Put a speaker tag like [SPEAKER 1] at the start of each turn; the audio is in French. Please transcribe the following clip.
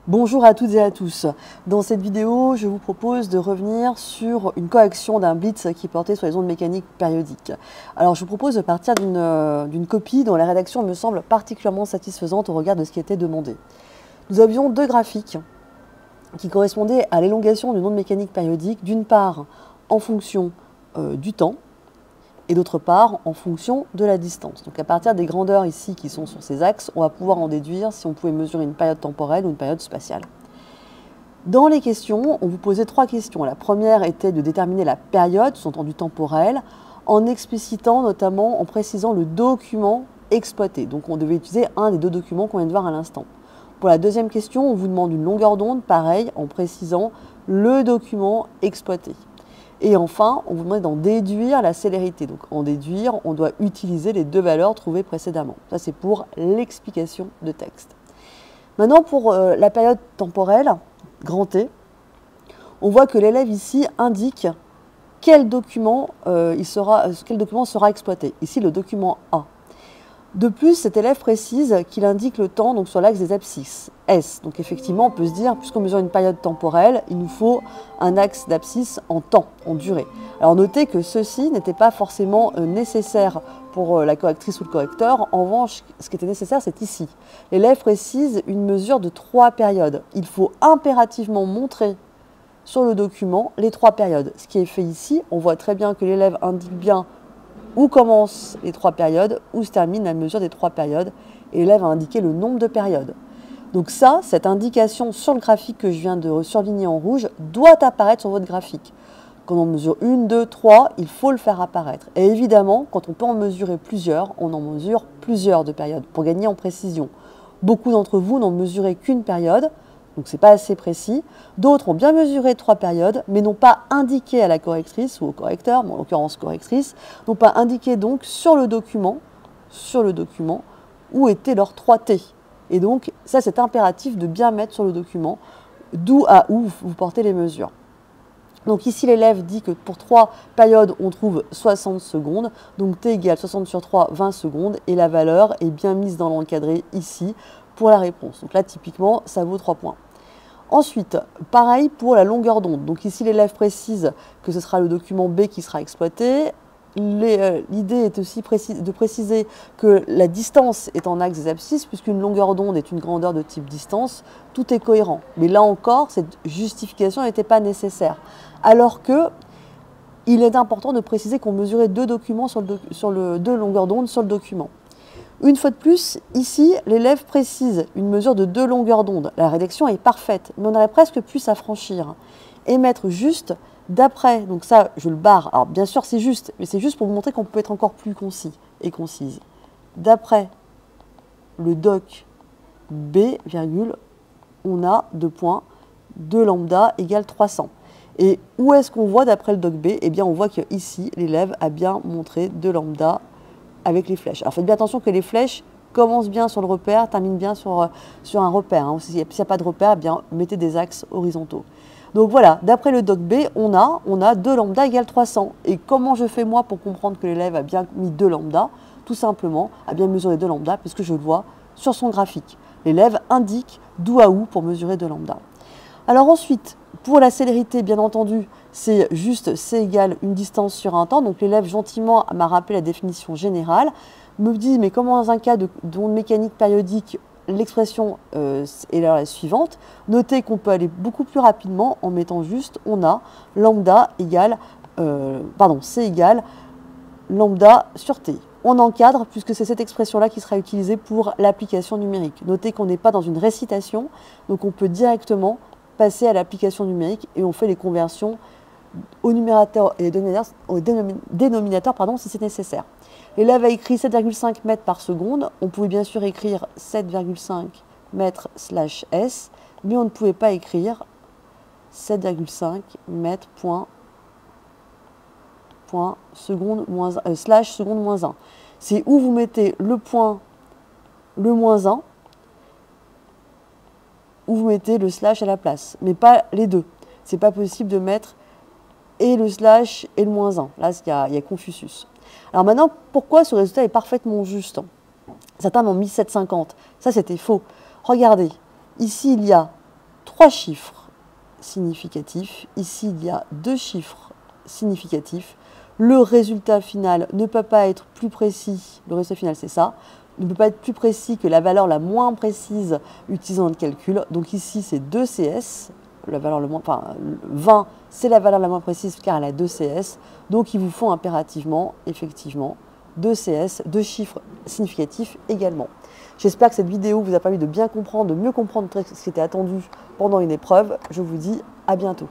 [SPEAKER 1] Bonjour à toutes et à tous. Dans cette vidéo, je vous propose de revenir sur une correction d'un blitz qui portait sur les ondes mécaniques périodiques. Alors, je vous propose de partir d'une copie dont la rédaction me semble particulièrement satisfaisante au regard de ce qui était demandé. Nous avions deux graphiques qui correspondaient à l'élongation d'une onde mécanique périodique, d'une part en fonction du temps, et d'autre part en fonction de la distance. Donc à partir des grandeurs ici qui sont sur ces axes, on va pouvoir en déduire si on pouvait mesurer une période temporelle ou une période spatiale. Dans les questions, on vous posait trois questions. La première était de déterminer la période, sous-entendu temporelle, en explicitant notamment, en précisant le document exploité. Donc on devait utiliser un des deux documents qu'on vient de voir à l'instant. Pour la deuxième question, on vous demande une longueur d'onde, pareil, en précisant le document exploité. Et enfin, on vous demande d'en déduire la célérité. Donc en déduire, on doit utiliser les deux valeurs trouvées précédemment. Ça, c'est pour l'explication de texte. Maintenant, pour la période temporelle, grand T, on voit que l'élève ici indique quel document sera exploité. Ici, le document A. De plus, cet élève précise qu'il indique le temps donc, sur l'axe des abscisses, S. Donc effectivement, on peut se dire, puisqu'on mesure une période temporelle, il nous faut un axe d'abscisse en temps, en durée. Alors notez que ceci n'était pas forcément nécessaire pour la correctrice ou le correcteur. En revanche, ce qui était nécessaire, c'est ici. L'élève précise une mesure de 3 périodes. Il faut impérativement montrer sur le document les 3 périodes. Ce qui est fait ici, on voit très bien que l'élève indique bien où commencent les 3 périodes, où se termine la mesure des 3 périodes, et l'élève a indiqué le nombre de périodes. Donc ça, cette indication sur le graphique que je viens de surligner en rouge, doit apparaître sur votre graphique. Quand on mesure 1, 2, 3, il faut le faire apparaître. Et évidemment, quand on peut en mesurer plusieurs, on en mesure plusieurs de périodes, pour gagner en précision. Beaucoup d'entre vous n'en mesurez qu'une période, donc ce n'est pas assez précis. D'autres ont bien mesuré 3 périodes, mais n'ont pas indiqué à la correctrice ou au correcteur, en l'occurrence correctrice, n'ont pas indiqué donc sur le document où étaient leurs 3 T. Et donc ça c'est impératif de bien mettre sur le document d'où à où vous portez les mesures. Donc ici l'élève dit que pour 3 périodes on trouve 60 secondes, donc T égale 60 sur 3, 20 secondes, et la valeur est bien mise dans l'encadré ici pour la réponse. Donc là typiquement ça vaut 3 points. Ensuite, pareil pour la longueur d'onde. Donc ici, l'élève précise que ce sera le document B qui sera exploité. L'idée est aussi de préciser que la distance est en axe des abscisses, puisqu'une longueur d'onde est une grandeur de type distance. Tout est cohérent. Mais là encore, cette justification n'était pas nécessaire. Alors que il est important de préciser qu'on mesurait deux documents deux longueurs d'onde sur le document. Une fois de plus, ici, l'élève précise une mesure de 2 longueurs d'onde. La rédaction est parfaite, mais on aurait presque pu s'affranchir et mettre juste d'après. Donc ça, je le barre. Alors bien sûr, c'est juste, mais c'est juste pour vous montrer qu'on peut être encore plus concis et concise. D'après le doc B, virgule, on a 2 points, 2 lambda égale 300. Et où est-ce qu'on voit d'après le doc B? Eh bien, on voit qu'ici, l'élève a bien montré 2 lambda avec les flèches. Alors faites bien attention que les flèches commencent bien sur le repère, terminent bien sur un repère. Hein. S'il n'y a pas de repère, eh bien, mettez des axes horizontaux. Donc voilà, d'après le doc B, on a 2 lambda égale 300. Et comment je fais moi pour comprendre que l'élève a bien mis 2 lambda? Tout simplement, a bien mesuré 2 lambda, puisque je le vois sur son graphique. L'élève indique d'où à où pour mesurer 2 lambda. Alors ensuite, pour la célérité, bien entendu, c'est juste C égale une distance sur un temps. Donc l'élève gentiment m'a rappelé la définition générale, me dit mais comment dans un cas d'onde mécanique périodique, l'expression est la suivante. Notez qu'on peut aller beaucoup plus rapidement en mettant juste, on a lambda égale, C égale lambda sur T. On encadre puisque c'est cette expression-là qui sera utilisée pour l'application numérique. Notez qu'on n'est pas dans une récitation, donc on peut directement passer à l'application numérique et on fait les conversions au numérateur et au dénominateur si c'est nécessaire. L'élève a écrit 7,5 mètres par seconde. On pouvait bien sûr écrire 7,5 mètres slash S, mais on ne pouvait pas écrire 7,5 mètres seconde slash seconde moins 1. C'est où vous mettez le point, le moins 1, où vous mettez le slash à la place, mais pas les deux. C'est pas possible de mettre et le slash et le moins 1. Là, il y a Confucius. Alors maintenant, pourquoi ce résultat est parfaitement juste? Certains m'ont mis 7,50. Ça, c'était faux. Regardez, ici, il y a 3 chiffres significatifs. Ici, il y a 2 chiffres significatifs. Le résultat final ne peut pas être plus précis. Le résultat final, c'est ça. Ne peut pas être plus précis que la valeur la moins précise utilisant notre calcul. Donc ici, c'est 2 CS. La valeur le moins, enfin, 20, c'est la valeur la moins précise car elle a 2 CS. Donc il vous faut impérativement, effectivement, 2 CS, 2 chiffres significatifs également. J'espère que cette vidéo vous a permis de bien comprendre, de mieux comprendre ce qui était attendu pendant une épreuve. Je vous dis à bientôt.